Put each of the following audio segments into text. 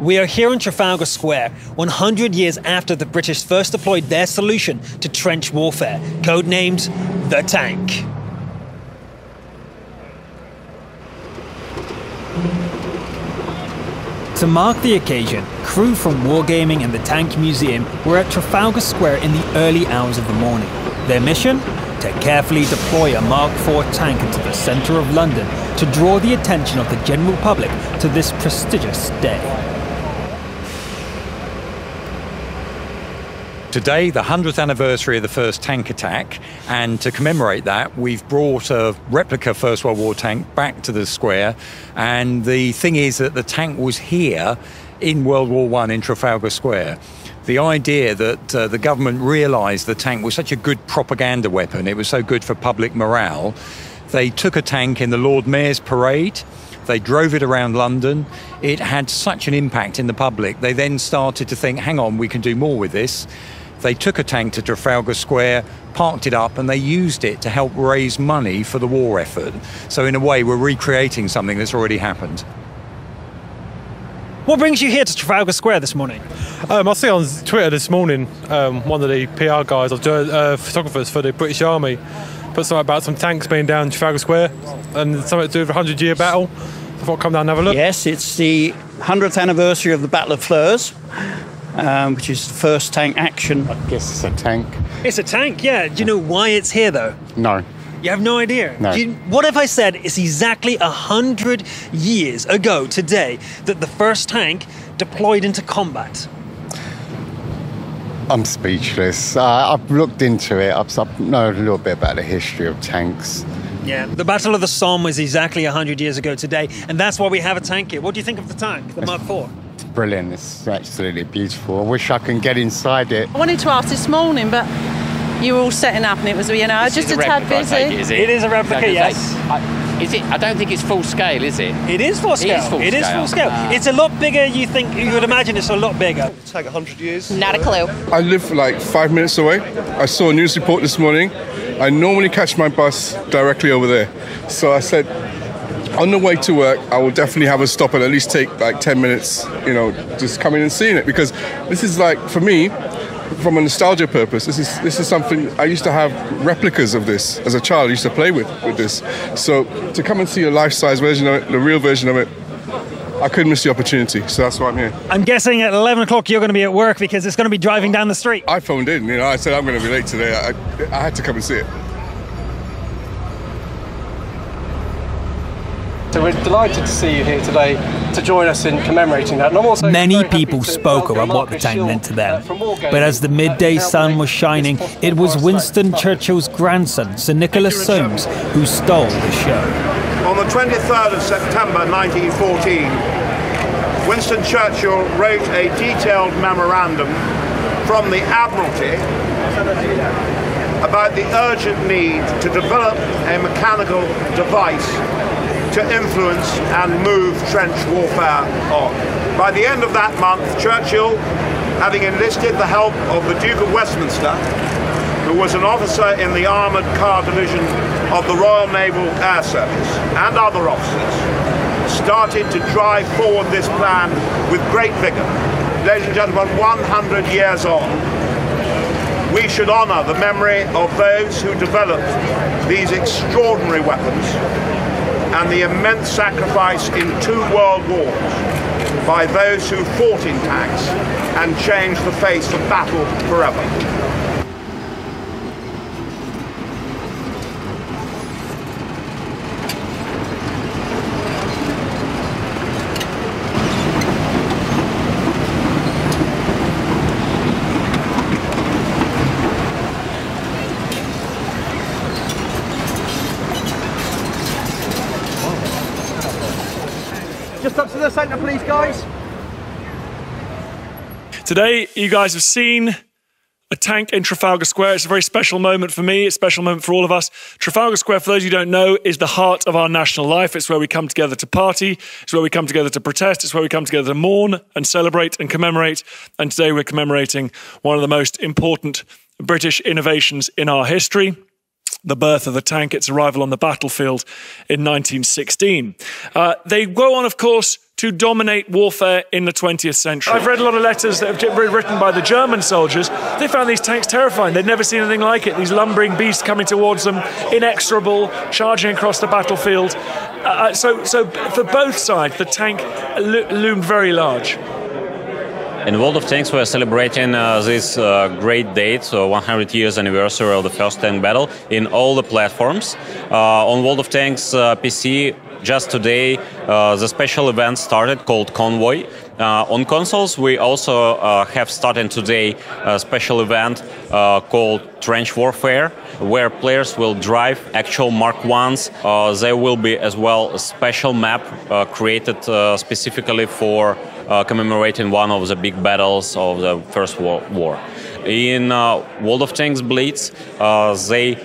We are here in Trafalgar Square, 100 years after the British first deployed their solution to trench warfare, codenamed the tank. To mark the occasion, crew from Wargaming and the Tank Museum were at Trafalgar Square in the early hours of the morning. Their mission? To carefully deploy a Mark IV tank into the centre of London to draw the attention of the general public to this prestigious day. Today, the 100th anniversary of the first tank attack, and to commemorate that, we've brought a replica First World War tank back to the square. And the thing is that the tank was here in World War I in Trafalgar Square. The idea that the government realised the tank was such a good propaganda weapon, it was so good for public morale, they took a tank in the Lord Mayor's parade. They drove it around London. It had such an impact in the public. They then started to think, hang on, we can do more with this. They took a tank to Trafalgar Square, parked it up, and they used it to help raise money for the war effort. So in a way, we're recreating something that's already happened. What brings you here to Trafalgar Square this morning? I see on Twitter this morning, one of the PR guys, or photographers for the British Army, put something about some tanks being down Trafalgar Square and something to do with the 100-year battle. I thought I'd come down and have a look. Yes, it's the 100th anniversary of the Battle of Flers, which is the first tank action. I guess it's a tank. It's a tank, yeah. Do you know why it's here, though? No. You have no idea? No. What if I said it's exactly 100 years ago today that the first tank deployed into combat? I'm speechless. I've looked into it. I know a little bit about the history of tanks. Yeah, the Battle of the Somme was exactly 100 years ago today, and that's why we have a tank here. What do you think of the tank, the Mark IV? It's brilliant. It's absolutely beautiful. I wish I could get inside it. I wanted to ask this morning, but you were all setting up and it was, you know, just a tad busy. It is a replica, yes. Is it? I don't think it's full scale, is it? It is full scale. It is full scale. It's a lot bigger. You would imagine it's a lot bigger. It'll take 100 years. Not a clue. I live like 5 minutes away. I saw a news report this morning. I normally catch my bus directly over there. So I said, on the way to work, I will definitely have a stop and at least take like 10 minutes, you know, just coming and seeing it. Because this is like, for me, from a nostalgia purpose, this is something I used to have replicas of this as a child. I used to play with this. So to come and see a life-size version of it, the real version of it, I couldn't miss the opportunity. So that's why I'm here. I'm guessing at 11 o'clock you're going to be at work because it's going to be driving down the street. I phoned in, you know, I said I'm going to be late today. I had to come and see it. So we're delighted to see you here today to join us in commemorating that. And I'm also Many people spoke about what the tank meant to them, but as the midday sun was shining, it was Winston Churchill's grandson, Sir Nicholas Soames, who stole the show. On the 23rd of September 1914, Winston Churchill wrote a detailed memorandum from the Admiralty about the urgent need to develop a mechanical device to influence and move trench warfare on. By the end of that month, Churchill, having enlisted the help of the Duke of Westminster, who was an officer in the Armoured Car Division of the Royal Naval Air Service, and other officers, started to drive forward this plan with great vigour. Ladies and gentlemen, 100 years on, we should honour the memory of those who developed these extraordinary weapons and the immense sacrifice in 2 world wars by those who fought in tanks and changed the face of battle forever. Just up to the centre, please, guys. Today, you guys have seen a tank in Trafalgar Square. It's a very special moment for me. It's a special moment for all of us. Trafalgar Square, for those of you who don't know, is the heart of our national life. It's where we come together to party. It's where we come together to protest. It's where we come together to mourn and celebrate and commemorate. And today we're commemorating one of the most important British innovations in our history. the birth of the tank, its arrival on the battlefield in 1916. They go on, of course, to dominate warfare in the 20th century. I've read a lot of letters that have been written by the German soldiers. They found these tanks terrifying. They'd never seen anything like it. These lumbering beasts coming towards them, inexorable, charging across the battlefield. So for both sides, the tank loomed very large. In World of Tanks, we're celebrating this great date, so 100 years anniversary of the first tank battle in all the platforms. On World of Tanks PC, just today, the special event started called Convoy. On consoles, we also have started today a special event called Trench Warfare, where players will drive actual Mark 1s. There will be as well a special map created specifically for commemorating one of the big battles of the First World War. In World of Tanks Blitz, they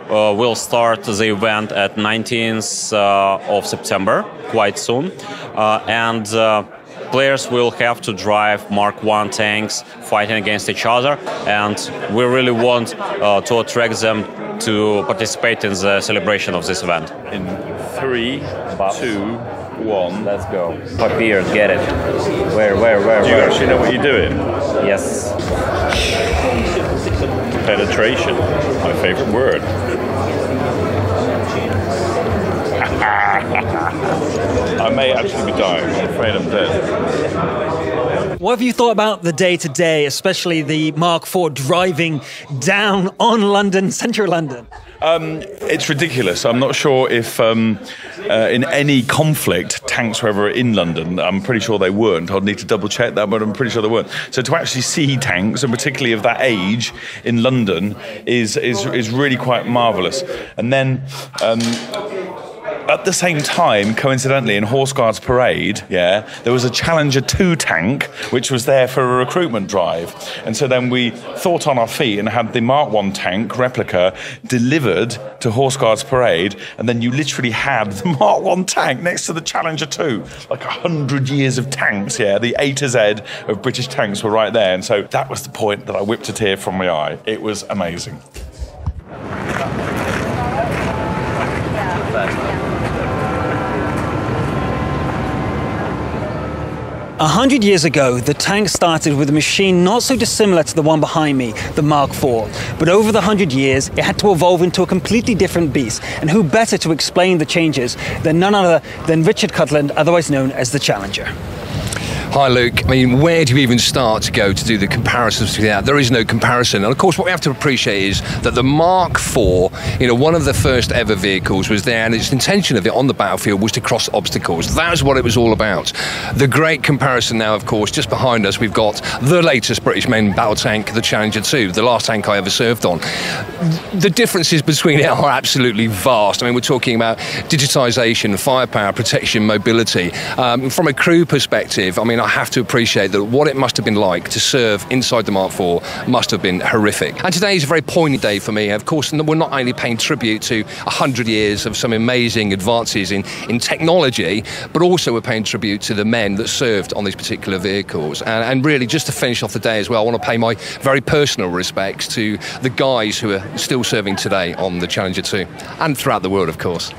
will start the event at 19th of September, quite soon, and players will have to drive Mark 1 tanks fighting against each other, and we really want to attract them to participate in the celebration of this event. In 3, 2, 1. Let's go. Papier, get it. Where? Do you actually know what you're doing? Yes. Penetration, my favourite word. I may actually be dying. I'm afraid I'm dead. What have you thought about the day-to-day, especially the Mark IV driving down on London, central London? It's ridiculous. I'm not sure if in any conflict tanks were ever in London. I'm pretty sure they weren't. I'd need to double check that, but I'm pretty sure they weren't. So to actually see tanks, and particularly of that age in London, is really quite marvellous. And then at the same time, coincidentally, in Horse Guards Parade, there was a Challenger 2 tank which was there for a recruitment drive. And so then we thought on our feet and had the Mark 1 tank replica delivered to Horse Guards Parade, and then you literally had the Mark 1 tank next to the Challenger 2. Like 100 years of tanks, the A to Z of British tanks were right there. And so that was the point that I whipped a tear from my eye. It was amazing. 100 years ago, the tank started with a machine not so dissimilar to the one behind me, the Mark IV. But over the 100 years, it had to evolve into a completely different beast. And who better to explain the changes than none other than Richard Cutland, otherwise known as the Challenger. Hi Luke, I mean, where do you even start to go to do the comparisons to that? There is no comparison. And of course, what we have to appreciate is that the Mark IV, one of the first ever vehicles was there, and its intention of it on the battlefield was to cross obstacles. That was what it was all about. The great comparison now, of course, just behind us, we've got the latest British main battle tank, the Challenger 2, the last tank I ever served on. The differences between it are absolutely vast. I mean, we're talking about digitisation, firepower, protection, mobility. From a crew perspective, I mean, I have to appreciate that what it must have been like to serve inside the Mark IV must have been horrific. And today is a very poignant day for me. Of course, we're not only paying tribute to 100 years of some amazing advances in technology, but also we're paying tribute to the men that served on these particular vehicles. And really, just to finish off the day as well, I want to pay my very personal respects to the guys who are still serving today on the Challenger 2, and throughout the world, of course.